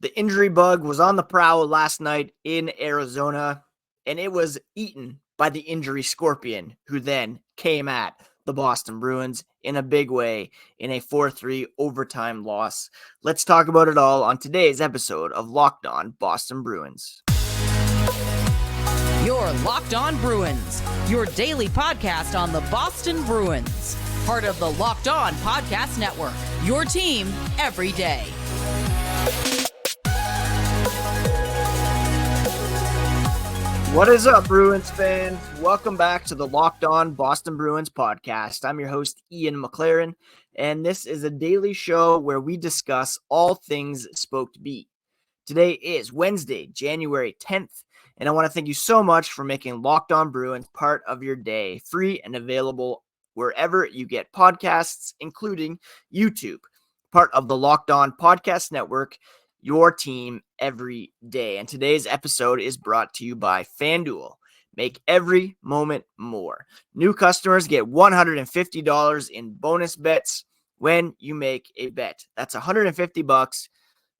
The injury bug was on the prowl last night in Arizona, and it was eaten by the injury scorpion, who then came at the Boston Bruins in a big way in a 4-3 overtime loss. Let's talk about it all on today's episode of Locked On Boston Bruins. You're Locked On Bruins, your daily podcast on the Boston Bruins. Part of the Locked On Podcast Network, your team every day. What is up, Bruins fans? Welcome back to the Locked On Boston Bruins podcast. I'm your host, Ian McLaren, and this is a daily show where we discuss all things Spoked Beat. Today is Wednesday, January 10th, and I want to thank you so much for making Locked On Bruins part of your day, free and available wherever you get podcasts, including YouTube, part of the Locked On Podcast Network, your team every day. And today's episode is brought to you by FanDuel. Make every moment more. New customers get $150 in bonus bets when you make a bet. That's $150.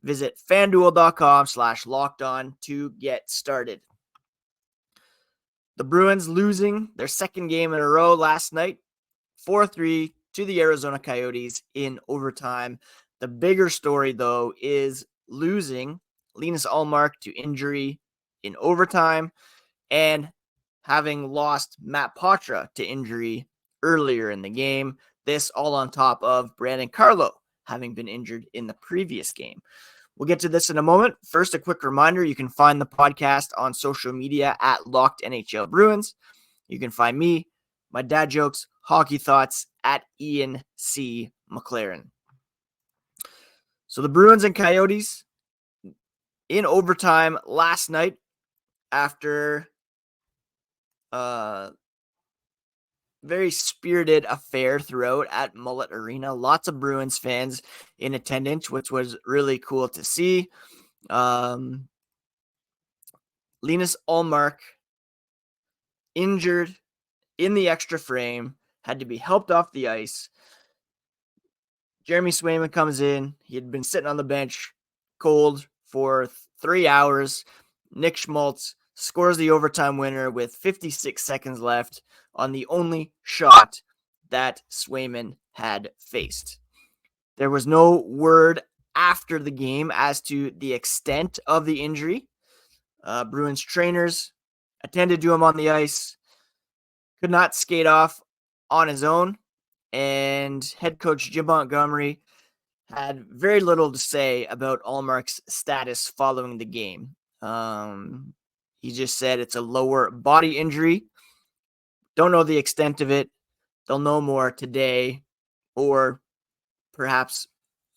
Visit FanDuel.com/lockedon to get started. The Bruins losing their second game in a row last night, 4-3 to the Arizona Coyotes in overtime. The bigger story, though, is losing Linus Ullmark to injury in overtime and having lost Matt Poitras to injury earlier in the game. This all on top of Brandon Carlo having been injured in the previous game. We'll get to this in a moment. First, a quick reminder, you can find the podcast on social media at Locked NHL Bruins. You can find me, my dad jokes, hockey thoughts at Ian C. McLaren. So the Bruins and Coyotes in overtime last night after a very spirited affair throughout at Mullet Arena. Lots of Bruins fans in attendance, which was really cool to see. Linus Ullmark, injured in the extra frame, had to be helped off the ice. Jeremy Swayman comes in. He had been sitting on the bench cold for 3 hours. Nick Schmaltz scores the overtime winner with 56 seconds left on the only shot that Swayman had faced. There was no word after the game as to the extent of the injury. Bruins trainers attended to him on the ice, could not skate off on his own, and head coach Jim Montgomery had very little to say about Ullmark's status following the game. He just said it's a lower body injury. Don't know the extent of it. They'll know more today or perhaps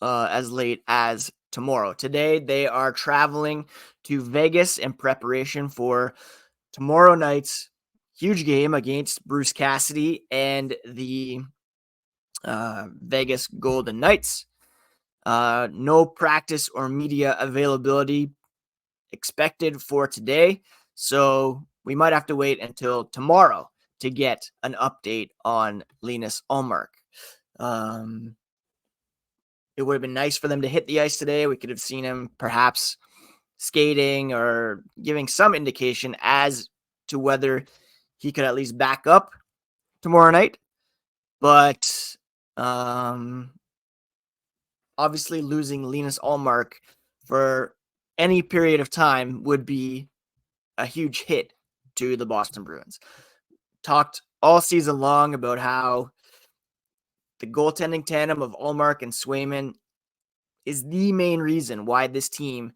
as late as tomorrow. Today, they are traveling to Vegas in preparation for tomorrow night's huge game against Bruce Cassidy and the Vegas Golden Knights. No practice or media availability expected for today, so we might have to wait until tomorrow to get an update on Linus Ullmark. It would have been nice for them to hit the ice today. We could have seen him perhaps skating or giving some indication as to whether he could at least back up tomorrow night. But obviously losing Linus Ullmark for any period of time would be a huge hit to the Boston Bruins. Talked all season long about how the goaltending tandem of Ullmark and Swayman is the main reason why this team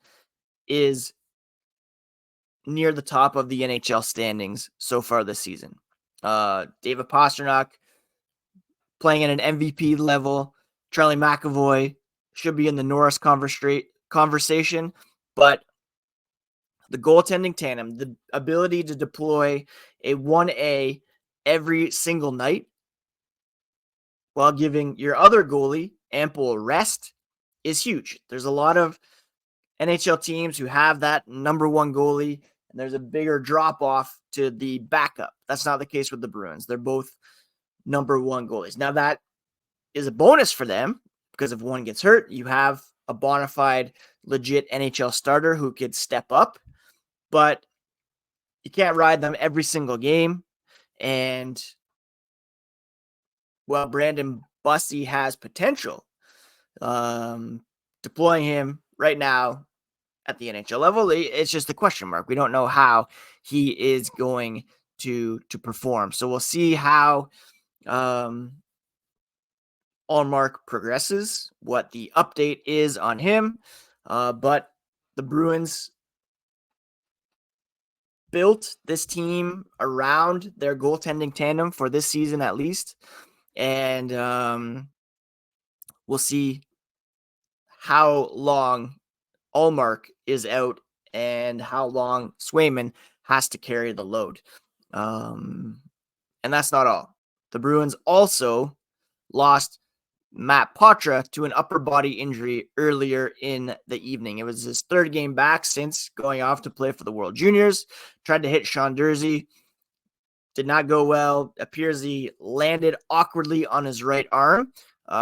is near the top of the NHL standings so far this season. David Pastrnak playing at an MVP level. Charlie McAvoy should be in the Norris conversation, but the goaltending tandem, the ability to deploy a 1A every single night while giving your other goalie ample rest is huge. There's a lot of NHL teams who have that number one goalie, and there's a bigger drop-off to the backup. That's not the case with the Bruins. They're both number one goalies. Now, that is a bonus for them because if one gets hurt, you have a bona fide, legit NHL starter who could step up, but you can't ride them every single game. And while Brandon Busty has potential, deploying him right now at the NHL level, it's just a question mark. We don't know how he is going to perform. So we'll see how Ullmark progresses, what the update is on him. But the Bruins built this team around their goaltending tandem for this season at least. And we'll see how long Ullmark is out and how long Swayman has to carry the load. And that's not all. The Bruins also lost Matt Poitras to an upper body injury earlier in the evening. It was his third game back since going off to play for the World Juniors. Tried to hit Sean Durzi. Did not go well. Appears he landed awkwardly on his right arm.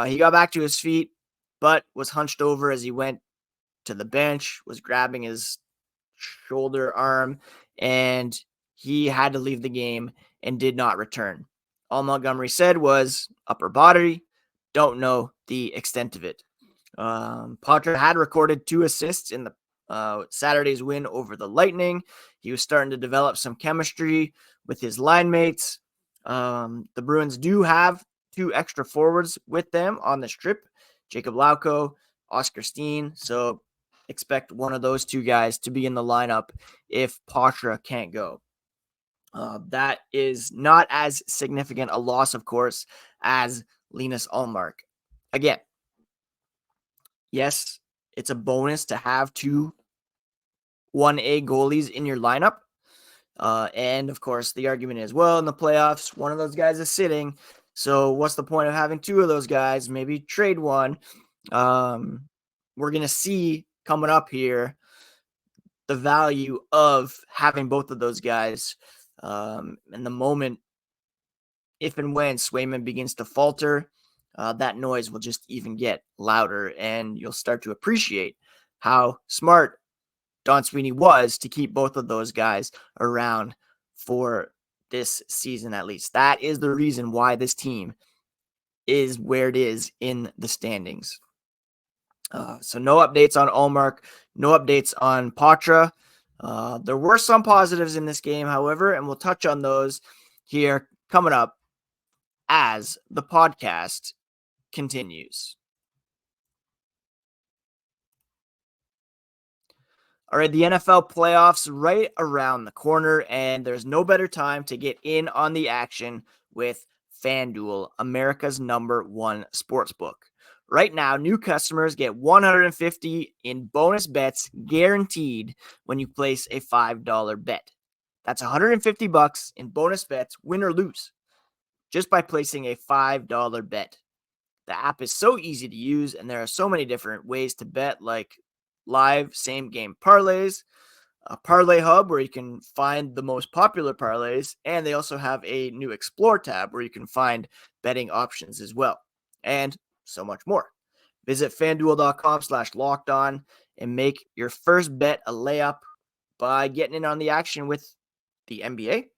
He got back to his feet, but was hunched over as he went to the bench, was grabbing his shoulder arm, and he had to leave the game and did not return. All Montgomery said was upper body. Don't know the extent of it. Poitras had recorded 2 assists in the Saturday's win over the Lightning. He was starting to develop some chemistry with his line mates. The Bruins do have 2 extra forwards with them on this trip, Jacob Lauko, Oscar Steen. So expect one of those 2 guys to be in the lineup if Poitras can't go. That is not as significant a loss, of course, as Linus Ullmark. Again, yes, it's a bonus to have 2 1A goalies in your lineup. And of course, the argument is, well, in the playoffs, one of those guys is sitting. So what's the point of having 2 of those guys? Maybe trade one. We're going to see coming up here the value of having both of those guys. And the moment, if and when Swayman begins to falter, that noise will just even get louder, and you'll start to appreciate how smart Don Sweeney was to keep both of those guys around for this season at least. That is the reason why this team is where it is in the standings. So no updates on Ullmark, no updates on Poitras. There were some positives in this game, however, and we'll touch on those here coming up as the podcast continues. All right, the NFL playoffs right around the corner, and there's no better time to get in on the action with FanDuel, America's #1 sportsbook. Right now, new customers get $150 in bonus bets guaranteed when you place a $5 bet. That's $150 in bonus bets, win or lose, just by placing a $5 bet. The app is so easy to use, and there are so many different ways to bet, like live same-game parlays, a parlay hub where you can find the most popular parlays, and they also have a new Explore tab where you can find betting options as well, and so much more. Visit FanDuel.com/lockedon and make your first bet a layup by getting in on the action with the NBA,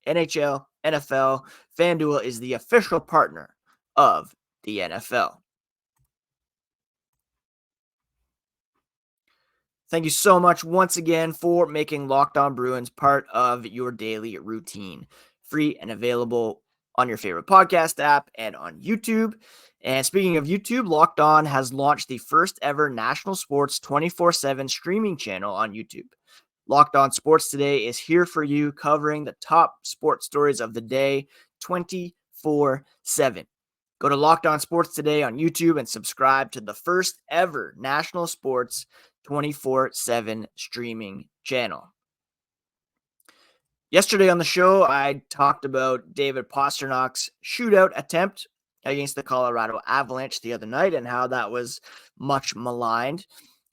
NHL, NFL. FanDuel is the official partner of the NFL. Thank you so much once again for making Locked On Bruins part of your daily routine. Free and available on your favorite podcast app and on YouTube. And speaking of YouTube, Locked On has launched the first ever national sports 24/7 streaming channel on YouTube. Locked On Sports Today is here for you, covering the top sports stories of the day 24/7. Go to Locked On Sports Today on YouTube and subscribe to the first ever national sports 24/7 streaming channel. Yesterday on the show, I talked about David Pastrnak's shootout attempt against the Colorado Avalanche the other night and how that was much maligned.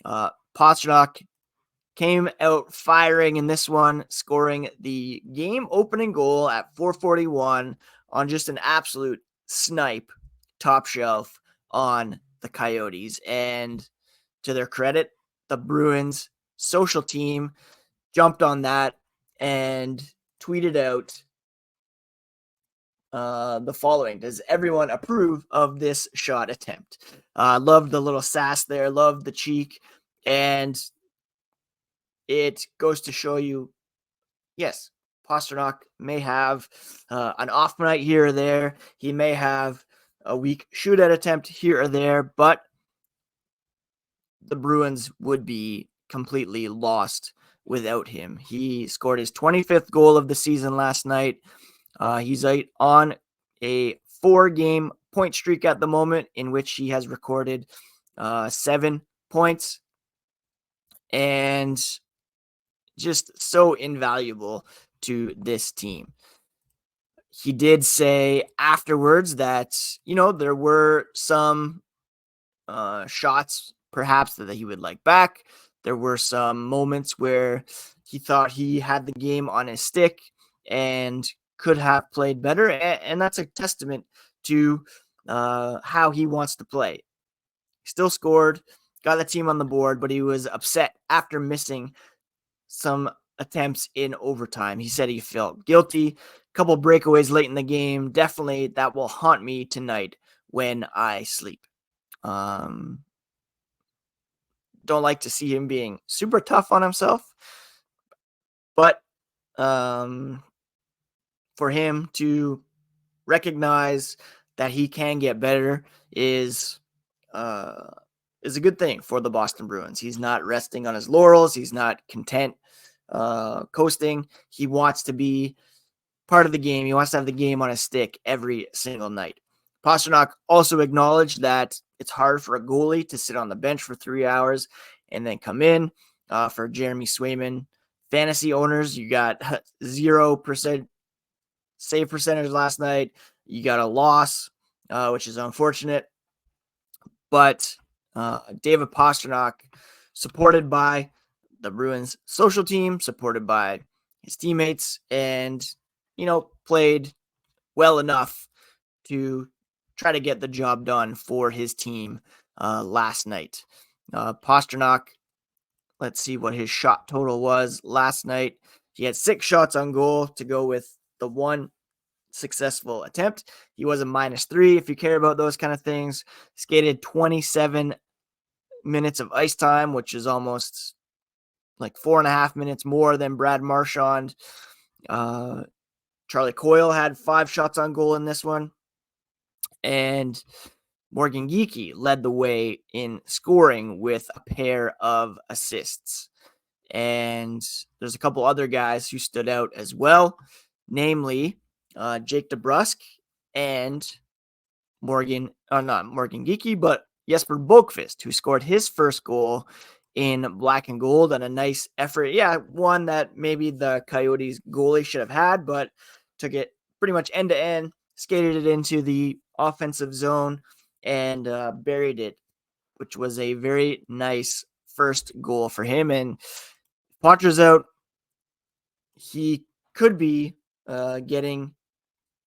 Pastrnak came out firing in this one, scoring the game opening goal at 4:41 on just an absolute snipe, top shelf on the Coyotes. And to their credit, the Bruins social team jumped on that and tweeted out the following. Does everyone approve of this shot attempt? Love the little sass there. Love the cheek. And it goes to show you, yes, Pastrnak may have an off night here or there. He may have a weak shootout attempt here or there, but the Bruins would be completely lost without him. He scored his 25th goal of the season last night. He's on a 4-game point streak at the moment, in which he has recorded 7 points, and just so invaluable to this team. He did say afterwards that, there were some shots perhaps that he would like back. There were some moments where he thought he had the game on his stick and could have played better. And that's a testament to how he wants to play. Still scored, got the team on the board, but he was upset after missing some attempts in overtime. He said he felt guilty. A couple breakaways late in the game. Definitely that will haunt me tonight when I sleep. Don't like to see him being super tough on himself, but for him to recognize that he can get better is a good thing for the Boston Bruins. He's not resting on his laurels. He's not content coasting. He wants to be part of the game. He wants to have the game on his stick every single night. Pastrnak also acknowledged that it's hard for a goalie to sit on the bench for 3 hours and then come in. For Jeremy Swayman fantasy owners, you got 0% save percentage last night. You got a loss, which is unfortunate. But David Pastrnak, supported by the Bruins social team, supported by his teammates, and, played well enough to try to get the job done for his team last night. Pastrnak, let's see what his shot total was last night. He had 6 shots on goal to go with the 1 successful attempt. He was a -3 if you care about those kind of things. Skated 27 minutes of ice time, which is almost like 4.5 minutes more than Brad Marchand. Charlie Coyle had 5 shots on goal in this one. And Morgan Geekie led the way in scoring with a pair of assists. And there's a couple other guys who stood out as well, namely Jake Debrusk and not Morgan Geekie, but Jesper Boqvist, who scored his first goal in black and gold and a nice effort. Yeah, one that maybe the Coyotes goalie should have had, but took it pretty much end to end, skated it into the offensive zone, and buried it, which was a very nice first goal for him. And Poitras out, he could be getting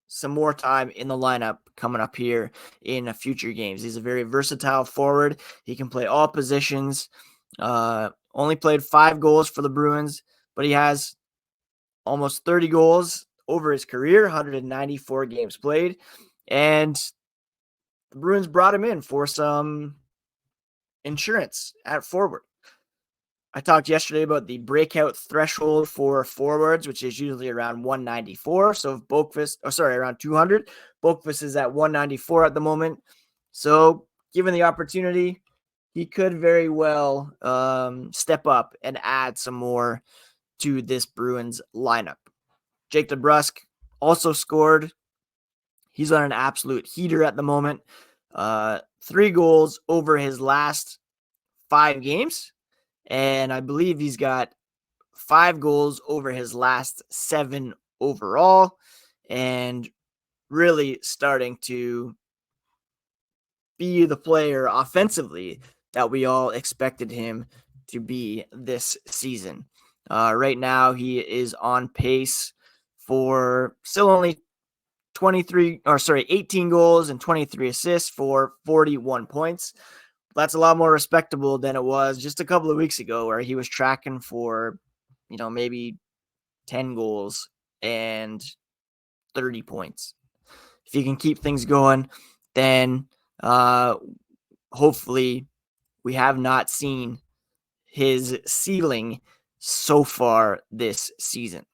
some more time in the lineup coming up here in future games. He's a very versatile forward. He can play all positions. Only played 5 goals for the Bruins, but he has almost 30 goals over his career, 194 games played. And the Bruins brought him in for some insurance at forward. I talked yesterday about the breakout threshold for forwards, which is usually around 194. So if around 200. Boqvist is at 194 at the moment. So given the opportunity, he could very well step up and add some more to this Bruins lineup. Jake Debrusk also scored. He's on an absolute heater at the moment. 3 goals over his last 5 games. And I believe he's got 5 goals over his last 7 overall. And really starting to be the player offensively that we all expected him to be this season. Right now, he is on pace for still only 18 goals and 23 assists for 41 points, That's a lot more respectable than it was just a couple of weeks ago, where he was tracking for, maybe 10 goals and 30 points. If you can keep things going, then hopefully we have not seen his ceiling so far this season.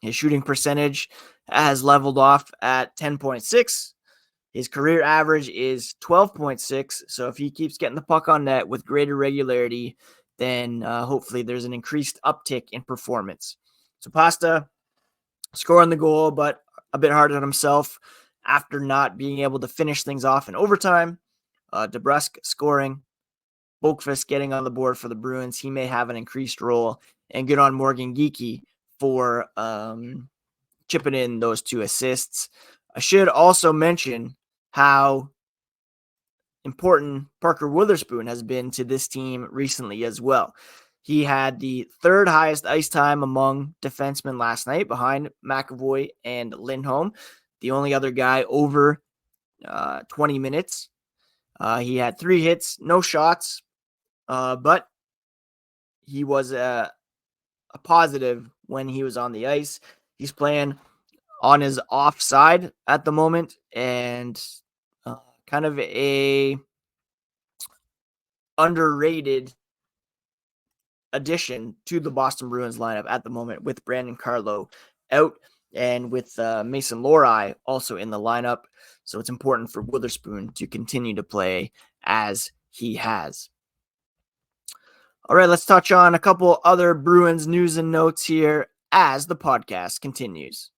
His shooting percentage has leveled off at 10.6. His career average is 12.6. So if he keeps getting the puck on net with greater regularity, then hopefully there's an increased uptick in performance. So Pasta scoring the goal, but a bit hard on himself after not being able to finish things off in overtime. Debrusk scoring. Boqvist getting on the board for the Bruins. He may have an increased role. And good on Morgan Geekie for chipping in those 2 assists. I should also mention how important Parker Wotherspoon has been to this team recently as well. He had the 3rd highest ice time among defensemen last night, behind McAvoy and Lindholm, the only other guy over 20 minutes. He had 3 hits, no shots, but he was a positive when he was on the ice. He's playing on his offside at the moment, and kind of a underrated addition to the Boston Bruins lineup at the moment, with Brandon Carlo out and with Mason Lohrei also in the lineup. So it's important for Wotherspoon to continue to play as he has. All right, let's touch on a couple other Bruins news and notes here as the podcast continues.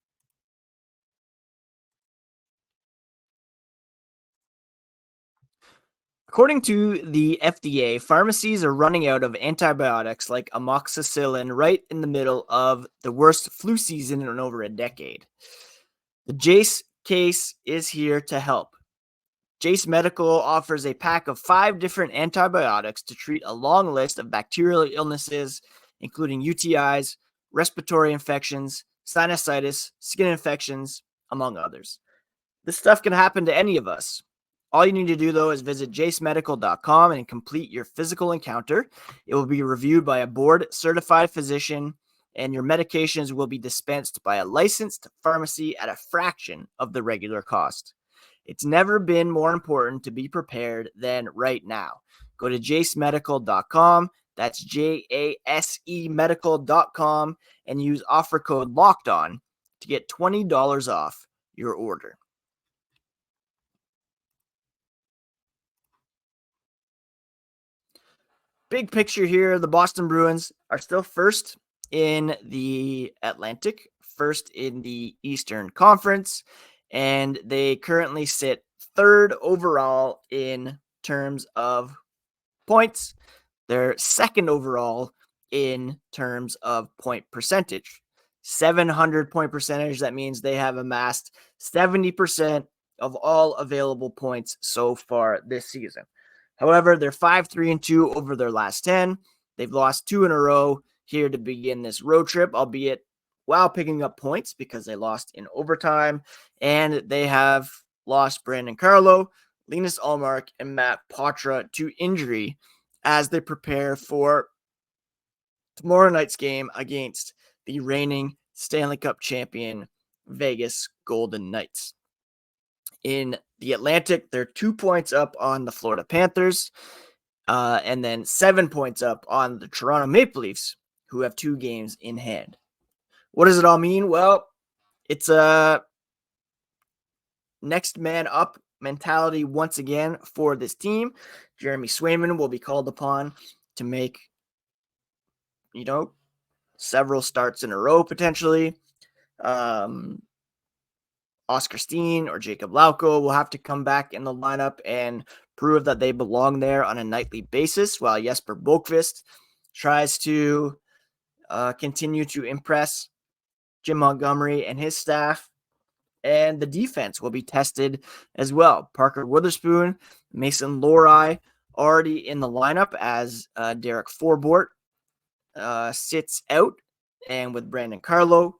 According to the FDA, pharmacies are running out of antibiotics like amoxicillin right in the middle of the worst flu season in over a decade. The Jase case is here to help. Jase Medical offers a pack of 5 different antibiotics to treat a long list of bacterial illnesses, including UTIs, respiratory infections, sinusitis, skin infections, among others. This stuff can happen to any of us. All you need to do, though, is visit jasemedical.com and complete your physical encounter. It will be reviewed by a board-certified physician, and your medications will be dispensed by a licensed pharmacy at a fraction of the regular cost. It's never been more important to be prepared than right now. Go to jasemedical.com, that's JASE medical.com, and use offer code LOCKEDON to get $20 off your order. Big picture here, the Boston Bruins are still first in the Atlantic, first in the Eastern Conference, and they currently sit 3rd overall in terms of points. They're 2nd overall in terms of point percentage. 700 point percentage, that means they have amassed 70% of all available points so far this season. However, they're 5-3-2 over their last 10. They've lost 2 in a row here to begin this road trip, albeit while picking up points because they lost in overtime. And they have lost Brandon Carlo, Linus Ullmark, and Matt Poitras to injury as they prepare for tomorrow night's game against the reigning Stanley Cup champion Vegas Golden Knights. In the Atlantic, they're 2 points up on the Florida Panthers, and then 7 points up on the Toronto Maple Leafs, who have 2 games in hand. What does it all mean? Well, it's a next man up mentality once again for this team. Jeremy Swayman will be called upon to make, several starts in a row potentially. Oscar Steen or Jacob Lauko will have to come back in the lineup and prove that they belong there on a nightly basis, while Jesper Boqvist tries to continue to impress Jim Montgomery and his staff. And the defense will be tested as well. Parker Wotherspoon, Mason Lohrei already in the lineup as Derek Forbort sits out, and with Brandon Carlo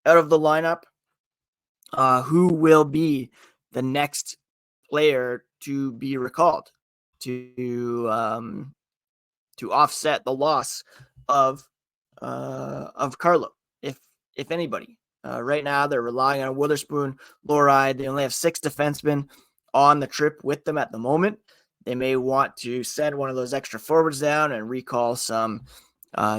out of the lineup. Who will be the next player to be recalled to offset the loss of Carlo, if anybody. Right now, they're relying on Witherspoon, Loride. They only have 6 defensemen on the trip with them at the moment. They may want to send one of those extra forwards down and recall some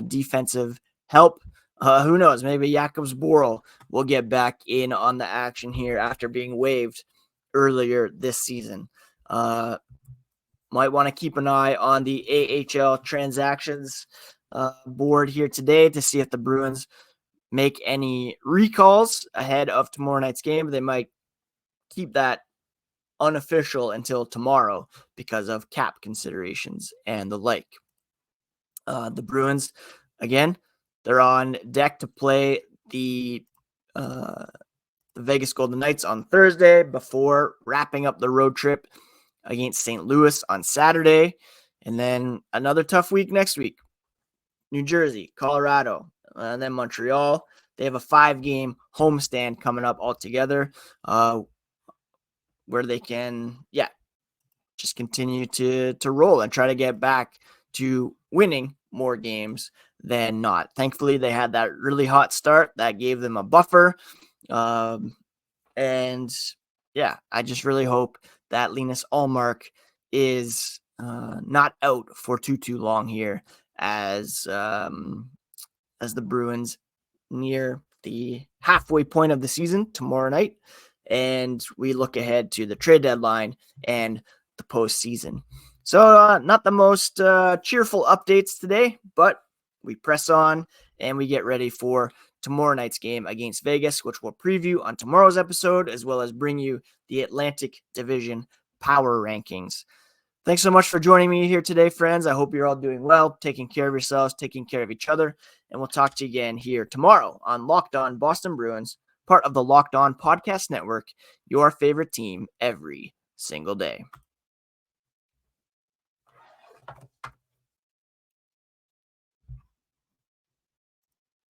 defensive help. Who knows? Maybe Jakobs Borrell will get back in on the action here after being waived earlier this season. Might want to keep an eye on the AHL transactions board here today to see if the Bruins make any recalls ahead of tomorrow night's game. They might keep that unofficial until tomorrow because of cap considerations and the like. The Bruins, again, they're on deck to play the Vegas Golden Knights on Thursday before wrapping up the road trip against St. Louis on Saturday. And then another tough week next week. New Jersey, Colorado, and then Montreal. They have a 5-game homestand coming up altogether where they can, just continue to roll and try to get back to winning more games than not. Thankfully, they had that really hot start that gave them a buffer. I just really hope that Linus Ullmark is not out for too long here as the Bruins near the halfway point of the season tomorrow night, and we look ahead to the trade deadline and the postseason. So not the most cheerful updates today, but we press on and we get ready for tomorrow night's game against Vegas, which we'll preview on tomorrow's episode, as well as bring you the Atlantic Division power rankings. Thanks so much for joining me here today, friends. I hope you're all doing well, taking care of yourselves, taking care of each other, and we'll talk to you again here tomorrow on Locked On Boston Bruins, part of the Locked On Podcast Network, your favorite team every single day.